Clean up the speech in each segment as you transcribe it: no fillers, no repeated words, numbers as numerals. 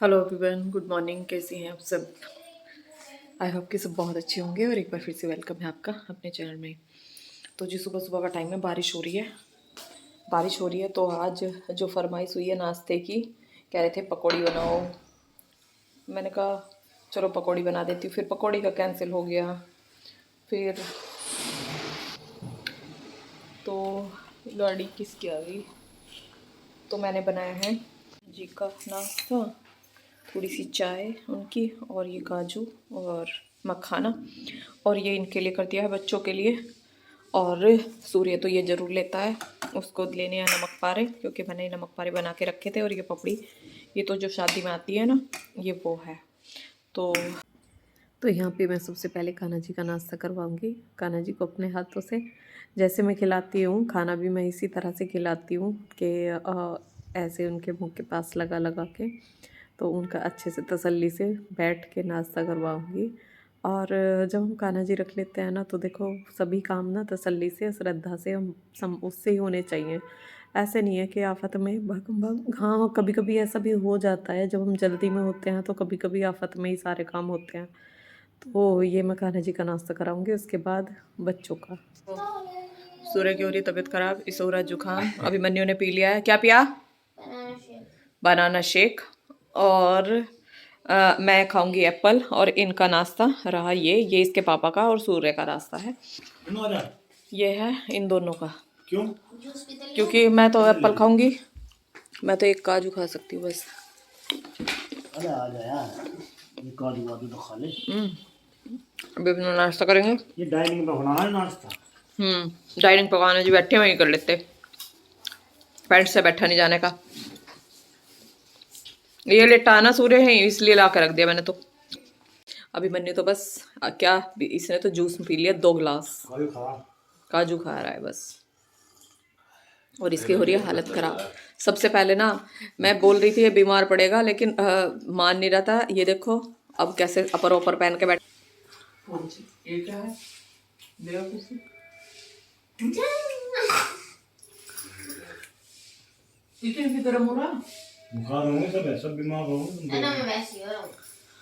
Hello everyone, good morning. कैसी हैं आप सब? आई होप कि सब बहुत अच्छे होंगे और एक बार फिर से वेलकम है आपका अपने चैनल में। तो जी सुबह सुबह का टाइम है, बारिश हो रही है। तो आज जो फरमाइश हुई है नाश्ते की, कह रहे थे पकौड़ी बनाओ। मैंने कहा चलो पकौड़ी बना देती हूँ, फिर पकौड़ी का कैंसिल हो गया। फिर तो गाड़ी किसकी आ गई, तो मैंने बनाया है जी का नाश्ता, थोड़ी सी चाय उनकी, और ये काजू और मखाना, और ये इनके लिए कर दिया है, बच्चों के लिए। और सूर्य तो ये ज़रूर लेता है, उसको लेने हैं नमक पारे, क्योंकि मैंने नमक पारे बना के रखे थे। और ये पपड़ी, ये तो जो शादी में आती है ना, ये वो है। तो यहाँ पे मैं सबसे पहले कान्हा जी का नाश्ता करवाऊँगी, कान्हा जी को अपने हाथों से। जैसे मैं खिलाती हूँ खाना भी मैं इसी तरह से खिलाती हूँ कि ऐसे उनके मुंह के पास लगा लगा के, तो उनका अच्छे से तसल्ली से बैठ के नाश्ता करवाऊँगी। और जब हम कान्हा जी रख लेते हैं ना, तो देखो सभी काम ना तसल्ली से, श्रद्धा से हम उससे ही होने चाहिए। ऐसे नहीं है कि आफत में भग भग। हाँ, कभी कभी ऐसा भी हो जाता है, जब हम जल्दी में होते हैं तो कभी कभी आफत में ही सारे काम होते हैं। तो ये मैं कान्हा जी का नाश्ता कराऊंगी, उसके बाद बच्चों का। सूर्य की हो रही तबीयत खराब, इसे हो रहा जुकाम। अभिमन्यु ने पी लिया है, क्या पिया? Banana shake. और मैं खाऊंगी एप्पल। और इनका नाश्ता रहा ये इसके पापा का, और सूर्य का नाश्ता है ये है इन दोनों का। क्यों? क्योंकि मैं तो एप्पल खाऊंगी, मैं तो एक काजू खा सकती हूँ बस। अरे आ जा यार, ये काजू वाजू तो खा ले। अभी अपना नाश्ता करेंगे। ये डाइनिंग पे बनाना है नाश्ता। डाइनिंग पकाने जी बैठे वहीं कर लेते, पैंट से बैठा नहीं जाने का। ये लेटाना सूर्य है, इसलिए ला के रख दिया मैंने तो। अभिमन्यु तो बस क्या, इसने तो जूस पी लिया 2 गिलास, काजू खा रहा है बस। और इसकी हो रही है हालत खराब। सबसे पहले ना मैं बोल रही थी ये बीमार पड़ेगा, लेकिन मान नहीं रहा था। ये देखो अब कैसे अपर ऊपर पहन के बैठ। ये क्या है? इतनी गर्म हो रहा, बुखार होंगे सब बीमार होंगे। मैं वैसे हो रहा हूं,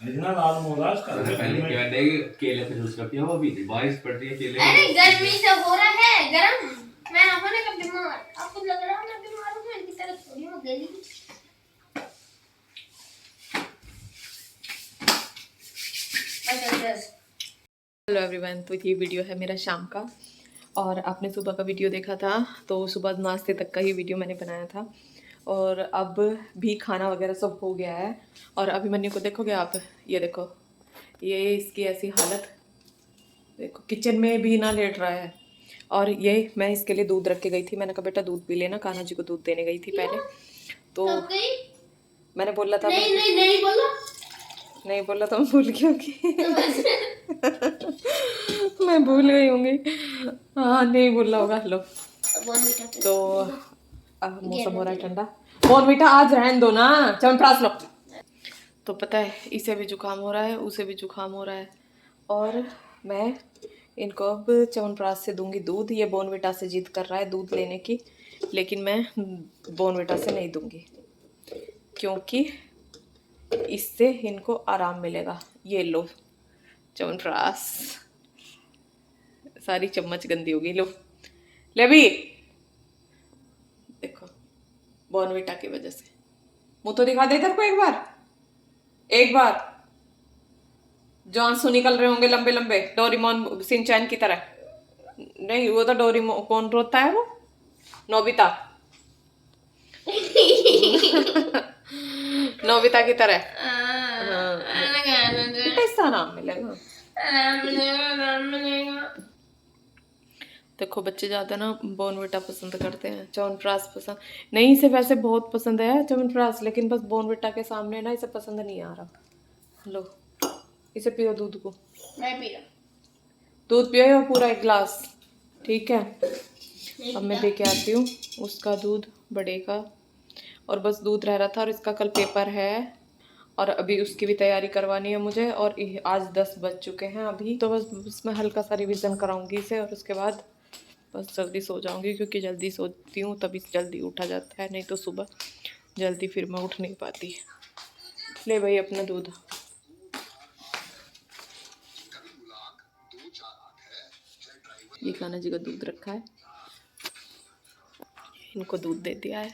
इतना लाल हो रहा है। पहले क्या देगी, केले पे जूस रखी है, वो भी बारिश पड़ रही है, केले। अरे गर्मी से हो रहा है गरम, मैं होने का बीमार। आपको लग रहा है मैं बीमार हूं? मैं इनकी तरह थोड़ी हो गई। हेलो एवरीवन, तो ये वीडियो है मेरा शाम का, और आपने सुबह का वीडियो देखा था, तो सुबह नाश्ते तक का ही वीडियो मैंने बनाया था। और अब भी खाना वगैरह सब हो गया है। और अभिमन्यु को देखोगे आप, ये देखो, ये इसकी ऐसी हालत देखो, किचन में भी ना लेट रहा है। और ये मैं इसके लिए दूध रख के गई थी, मैंने कहा बेटा दूध पी लेना, कान्हा जी को दूध देने गई थी पहले। तो मैंने बोला था, नहीं बोला तो मैं भूल गई होंगी। मैं भूल गई होंगी, हाँ नहीं बोला होगा। लो तो मौसम हो रहा है ठंडा। बॉर्नविटा आज रहने दो ना, च्यवनप्राश लो। तो पता है इसे भी जुकाम हो रहा है, उसे भी जुकाम हो रहा है। और मैं इनको अब च्यवनप्राश से दूंगी दूध। ये बॉर्नविटा से जिद कर रहा है दूध लेने की, लेकिन मैं बॉर्नविटा से नहीं दूंगी, क्योंकि इससे इनको आराम मिलेगा। ये लो च्यवनप्राश, सारी चम्मच गंदी होगी। लो ले भी, देखो बॉर्नविटा की वजह से। मुंह तो दिखा दे इधर को एक बार, एक बार। जो आंसू निकल रहे होंगे लंबे लंबे, डोरीमोन सिंचैन की तरह। नहीं, वो तो डोरीमोन कौन रोता है, वो नोबिता। नोबिता की तरह। ऐसा नाम मिलेगा। देखो बच्चे ज्यादा ना बॉर्नविटा पसंद करते हैं, च्यवनप्राश पसंद नहीं। इसे वैसे बहुत पसंद है च्यवनप्राश, लेकिन बस बॉर्नविटा के सामने ना इसे पसंद नहीं आ रहा। लो इसे पियो दूध को। मैं पी रहा, दूध पियो पूरा 1 गिलास, ठीक है? अब मैं दे के आती हूँ उसका दूध, बड़े का। और बस दूध रह रहा था, और इसका कल पेपर है, और अभी उसकी भी तैयारी करवानी है मुझे। और आज 10 बज चुके हैं अभी, तो बस उसमें हल्का सा रिविज़न कराऊंगी इसे, और उसके बाद बस जल्दी सो जाऊंगी, क्योंकि जल्दी सोती हूँ तभी जल्दी उठा जाता है, नहीं तो सुबह जल्दी फिर मैं उठ नहीं पाती। ले भाई अपना दूध। ये कान्हा जी का दूध रखा है, इनको दूध दे दिया है।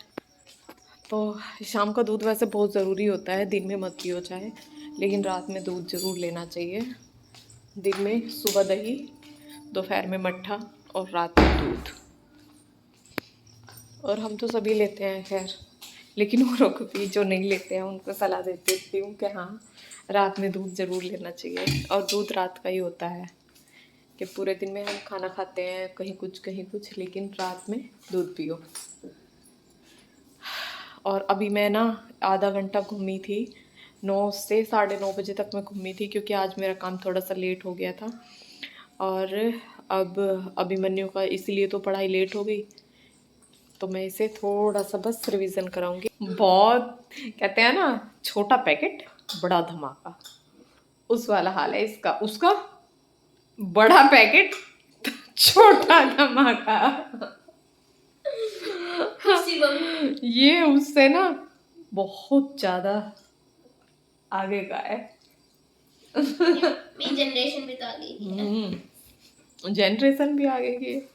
तो शाम का दूध वैसे बहुत ज़रूरी होता है, दिन में मत पियो चाहे, लेकिन रात में दूध ज़रूर लेना चाहिए। दिन में सुबह दही, दोपहर में मट्ठा और रात में दूध। और हम तो सभी लेते हैं खैर, लेकिन औरों को भी जो नहीं लेते हैं उनको सलाह देती हूँ कि हाँ रात में दूध ज़रूर लेना चाहिए। और दूध रात का ही होता है कि पूरे दिन में हम खाना खाते हैं कहीं कुछ, लेकिन रात में दूध पियो। और अभी मैं ना आधा घंटा घूमी थी, 9 से 9:30 बजे तक मैं घूमी थी, क्योंकि आज मेरा काम थोड़ा सा लेट हो गया था। और अब अभिमन्यु का इसीलिए तो पढ़ाई लेट हो गई, तो मैं इसे थोड़ा सा बस रिवीजन कराऊंगी। बहुत कहते हैं ना, छोटा पैकेट बड़ा धमाका, उस वाला हाल है इसका। उसका बड़ा पैकेट छोटा धमाका। ये उससे ना बहुत ज्यादा आगे का है। जनरेशन भी तो आगे की है। जनरेशन भी आगे की है,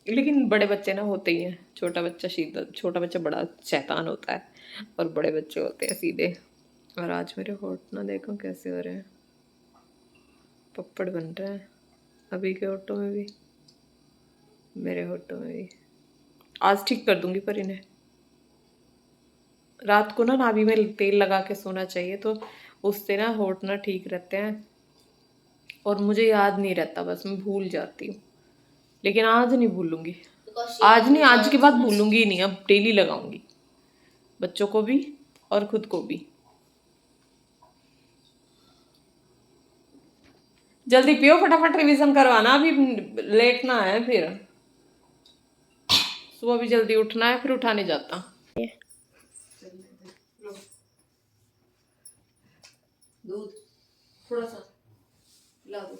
लेकिन बड़े बच्चे ना होते ही हैं। छोटा बच्चा बड़ा शैतान होता है, और बड़े बच्चे होते हैं सीधे। और आज मेरे होठ ना देखो कैसे हो रहे हैं, पप्पड़ बन रहे हैं अभी के होठों में भी, मेरे होठों में भी। आज ठीक कर दूंगी, पर इन्हें रात को ना नाभि में तेल लगा के सोना चाहिए, तो उससे ना होठ ना ठीक रहते हैं। और मुझे याद नहीं रहता, बस मैं भूल जाती हूँ, लेकिन आज नहीं भूलूंगी। आज नहीं, आज के बाद भूलूंगी ही नहीं, अब डेली लगाऊंगी, बच्चों को भी और खुद को भी। जल्दी पियो, फटाफट रिवीजन करवाना, अभी लेट ना है, फिर सुबह भी जल्दी उठना है, फिर उठा नहीं जाता। दूध थोड़ा सा ला दो,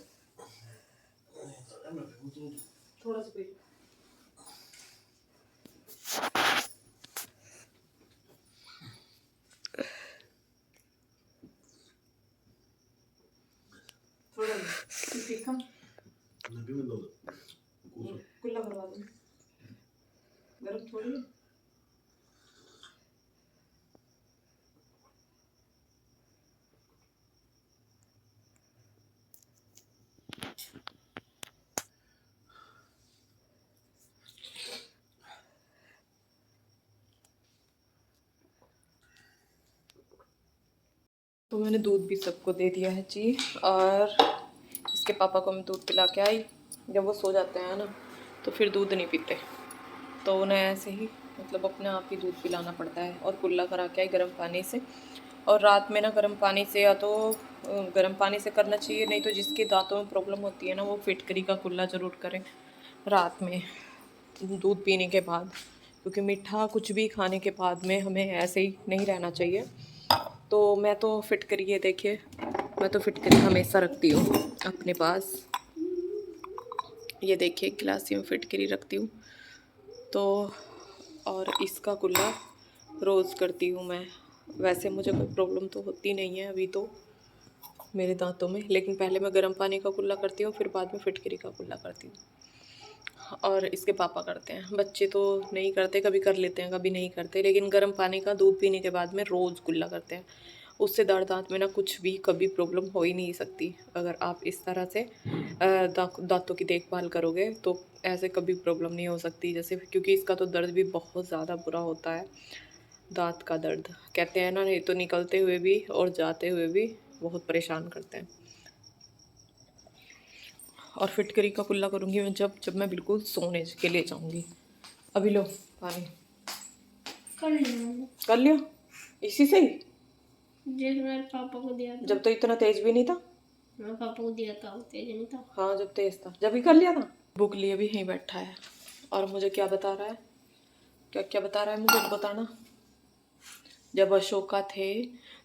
थोड़ा सा पी लो। थोड़ा तीखा कुल्ला करवा दो, गरम थोड़ी है। तो मैंने दूध भी सबको दे दिया है जी, और इसके पापा को मैं दूध पिला के आई। जब वो सो जाते हैं ना तो फिर दूध नहीं पीते, तो उन्हें ऐसे ही मतलब अपने आप ही दूध पिलाना पड़ता है। और कुल्ला करा के आई गर्म पानी से। और रात में ना गर्म पानी से, या तो गर्म पानी से करना चाहिए, नहीं तो जिसके दांतों में प्रॉब्लम होती है ना, वो फिटकरी का कुल्ला ज़रूर करें रात में दूध पीने के बाद, क्योंकि मीठा कुछ भी खाने के बाद में हमें ऐसे ही नहीं रहना चाहिए। तो मैं तो फिटकरी, ये देखिए, मैं तो फिटकरी हमेशा रखती हूँ अपने पास। ये देखिए गिलास में फिटकरी रखती हूँ। तो और इसका कुल्ला रोज़ करती हूँ मैं। वैसे मुझे कोई प्रॉब्लम तो होती नहीं है अभी तो मेरे दांतों में, लेकिन पहले मैं गर्म पानी का कुल्ला करती हूँ, फिर बाद में फिटकरी का कुल्ला करती हूँ। और इसके पापा करते हैं, बच्चे तो नहीं करते, कभी कर लेते हैं कभी नहीं करते, लेकिन गर्म पानी का दूध पीने के बाद में रोज़ कुल्ला करते हैं। उससे दांत में ना कुछ भी कभी प्रॉब्लम हो ही नहीं सकती। अगर आप इस तरह से दांतों की देखभाल करोगे तो ऐसे कभी प्रॉब्लम नहीं हो सकती। जैसे क्योंकि इसका तो दर्द भी बहुत ज़्यादा बुरा होता है, दांत का दर्द कहते हैं ना, नहीं तो निकलते हुए भी और जाते हुए भी बहुत परेशान करते हैं। और फिटकरी का कुल्ला करूँगी मैं जब जब मैं बिल्कुल सोने के लिए जाऊँगी। अभी लो पानी कर लिया इसी से ही, जैसे मैंने पापा को दिया था। जब तो इतना तेज भी नहीं था। मैं पापा को दिया था, तेज नहीं था। हाँ जब तेज था, जब ही कर लिया था। बुक लिए भी यहीं बैठा है, और मुझे क्या बता रहा है, क्या क्या बता रहा है मुझे बताना। जब अशोका थे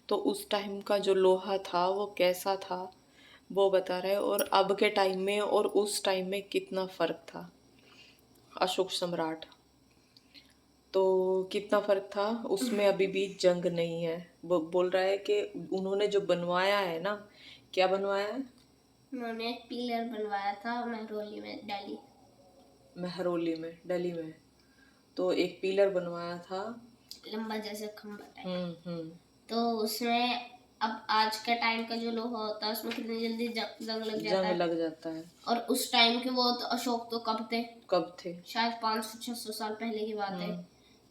तो उस टाइम का जो लोहा था वो कैसा था वो बता रहे हैं, और अब के टाइम में और उस टाइम में कितना फ़र्क था, अशोक सम्राट। तो कितना फ़र्क था उसमें, अभी भी जंग नहीं है। वो बोल रहा है कि उन्होंने जो बनवाया है ना, क्या बनवाया है? उन्होंने एक पिलर बनवाया था महरौली में, दिल्ली। दिल्ली में तो एक पिलर बनवाया था। लंबा जैसे खंबा टाइप। हम्म। तो उसमें अब आज का टाइम का जो लोहा होता है उसमें कितनी जल्दी जंग लग जाता जंग है। लग जाता है। और उस टाइम के वो तो अशोक तो कब थे? शायद 500-600 साल पहले की बात है। हम्म।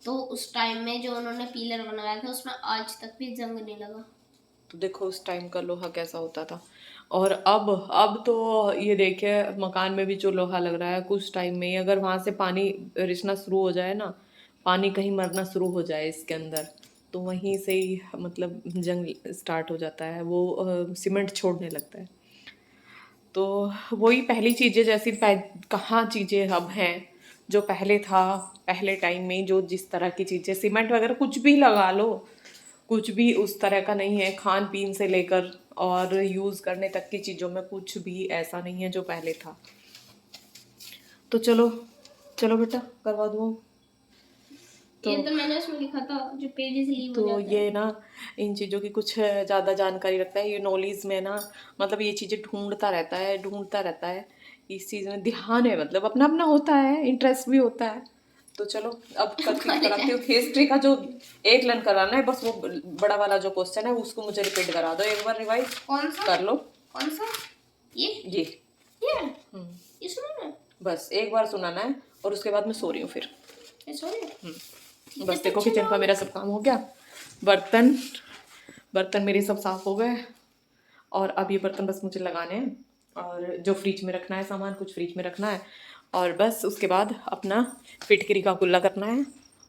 तो उस टाइम में जो उन्होंने पिलर बनवाया था उसमें आज तक भी जंग नहीं लगा। तो देखो उस टाइम का लोहा कैसा होता था। और अब तो ये देखिए मकान में भी जो लोहा लग रहा है, कुछ टाइम में ही अगर वहां से पानी रिसना शुरू हो जाए ना, पानी कहीं मरना शुरू हो जाए इसके अंदर, तो वहीं से ही मतलब जंग स्टार्ट हो जाता है, वो सीमेंट छोड़ने लगता है। तो वही पहली चीज़ें जैसी कहाँ चीज़ें अब हैं जो पहले था, पहले टाइम में जो जिस तरह की चीज़ें सीमेंट वगैरह कुछ भी लगा लो, कुछ भी उस तरह का नहीं है। खान पीन से लेकर और यूज़ करने तक की चीज़ों में कुछ भी ऐसा नहीं है जो पहले था। तो चलो चलो बेटा करवा दूँ। ये तो मैंने उसमें लिखा था जो पेजेस लीव हो तो जाते ये हैं। ना इन चीज़ों की कुछ ज़्यादा जानकारी रखता है, ये नॉलेज में ना, मतलब ये चीज़ें ढूंढता रहता है इस चीज़ में ध्यान है, मतलब अपना अपना होता है, इंटरेस्ट भी होता है। तो चलो अब कराती हूँ हिस्ट्री का जो एक लर्न कराना है, बस वो बड़ा वाला जो क्वेश्चन है उसको मुझे रिपीट करा दो एक बार, रिवाइज कौन सा कर लो। कौन सा? ये ये सुनो ना। बस एक बार सुनाना है और उसके बाद मैं सो रही हूँ फिर। बस देखो अच्छा किचन का मेरा सब काम हो गया, बर्तन बर्तन मेरे सब साफ हो गए, और अब ये बर्तन बस मुझे लगाने हैं, और जो फ्रिज में रखना है सामान कुछ फ्रिज में रखना है, और बस उसके बाद अपना फिटकरी का कुल्ला करना है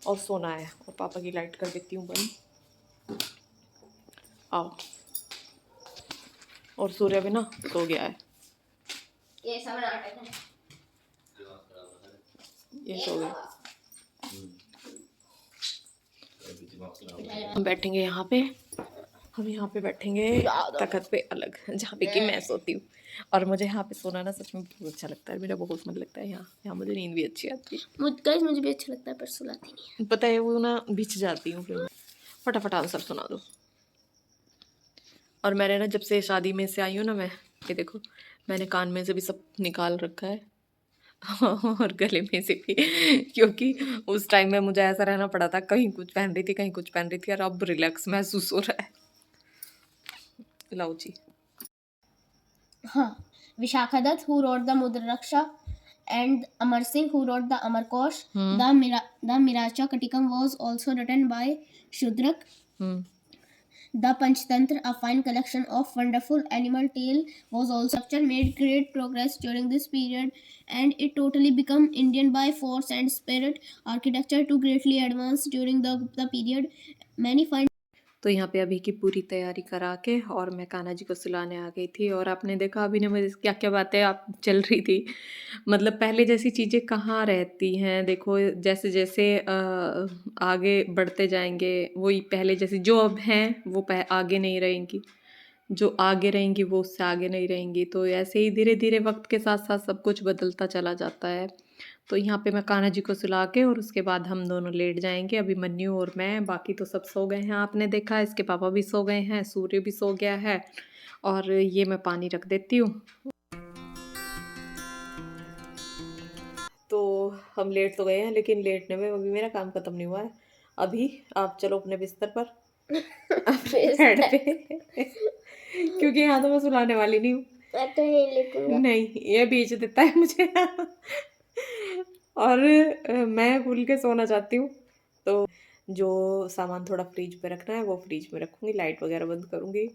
और सोना है। और पापा की लाइट कर देती हूँ बंद। आओ। और सूर्य भी ना सो गया है, ये सब नाटक है। ये सो गया। हम बैठेंगे यहाँ पे, हम यहाँ पे बैठेंगे तखत पे अलग, जहाँ पे कि मैं सोती हूँ। और मुझे यहाँ पे सोना ना सच में बहुत अच्छा लगता है, मेरा बहुत मन लगता है यहाँ यहाँ मुझे नींद भी अच्छी आती है। मुझे भी अच्छा लगता है पर सुलाती नहीं है। पता है वो ना बिछ जाती हूँ फिर मैं। फटाफट आंसर सुना दो। और मैंने ना जब से शादी में से आई हूँ ना, मैं ये देखो मैंने कान में से भी सब निकाल रखा है और गले में से भी क्योंकि उस टाइम में मुझे ऐसा रहना पड़ा था, कहीं कुछ पहन रही थी कहीं कुछ पहन रही थी, और अब रिलैक्स महसूस हो रहा है। लाओ जी। हाँ, Vishakha Dutt who wrote the Mudraraksha and Amar Singh who wrote the Amarkosh. The Miracha Katikam was also written by Shudrak. The Panchtantra, a fine collection of wonderful animal tale, was also made great progress during this period, and it totally became Indian by force and spirit. Architecture too greatly advanced during the period. Many fine तो यहाँ पे अभी की पूरी तैयारी करा के और मैं कान्हा जी को सुलाने आ गई थी, और आपने देखा अभी ने मुझे क्या क्या बातें आप चल रही थी, मतलब पहले जैसी चीज़ें कहाँ रहती हैं। देखो जैसे जैसे आगे बढ़ते जाएंगे वही पहले जैसी जो अब हैं वो आगे नहीं रहेंगी, जो आगे रहेंगी वो उससे आगे नहीं रहेंगी। तो ऐसे ही धीरे धीरे वक्त के साथ साथ सब कुछ बदलता चला जाता है। तो यहाँ पे मैं कान्हा जी को सुला के और उसके बाद हम दोनों लेट जाएंगे, अभी मन्नू और मैं, बाकी तो सब सो गए हैं। आपने देखा इसके पापा भी सो गए हैं, सूर्य भी सो गया है, और ये मैं पानी रख देती हूँ। तो हम लेट तो गए हैं, लेकिन लेटने में अभी मेरा काम खत्म नहीं हुआ है। अभी आप चलो अपने बिस्तर पर बेड पे क्योंकि यहाँ तो मैं सुलाने वाली नहीं हूँ। मैं तो यही लेटूंगा। नहीं, ये बीच देता है मुझे और मैं भूल के सोना चाहती हूँ, तो जो सामान थोड़ा फ्रिज पे रखना है वो फ्रिज में रखूँगी, लाइट वगैरह बंद करूँगी,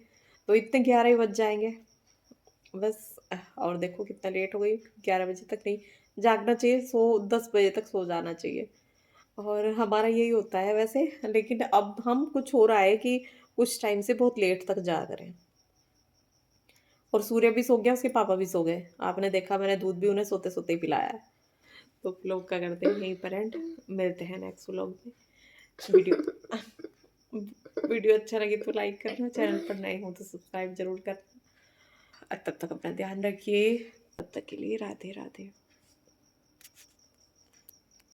तो इतने 11 ही बज जाएंगे बस। और देखो कितना लेट हो गई, 11 बजे तक नहीं जागना चाहिए, 10 बजे तक सो जाना चाहिए, और हमारा यही होता है वैसे। लेकिन अब हम कुछ हो रहा है कि कुछ टाइम से बहुत लेट तक जाग रहे हैं। और सूर्य भी सो गया, उसके पापा भी सो गए, आपने देखा मैंने दूध भी उन्हें सोते सोते ही पिलाया है। तो व्लॉग का करते हैं यहीं पर एंड, मिलते हैं नेक्स्ट व्लॉग में। वीडियो अच्छा लगे तो लाइक करना, चैनल पर नए हो तो सब्सक्राइब जरूर करना। तब तक अपना ध्यान रखिए, तब तक के लिए राधे राधे।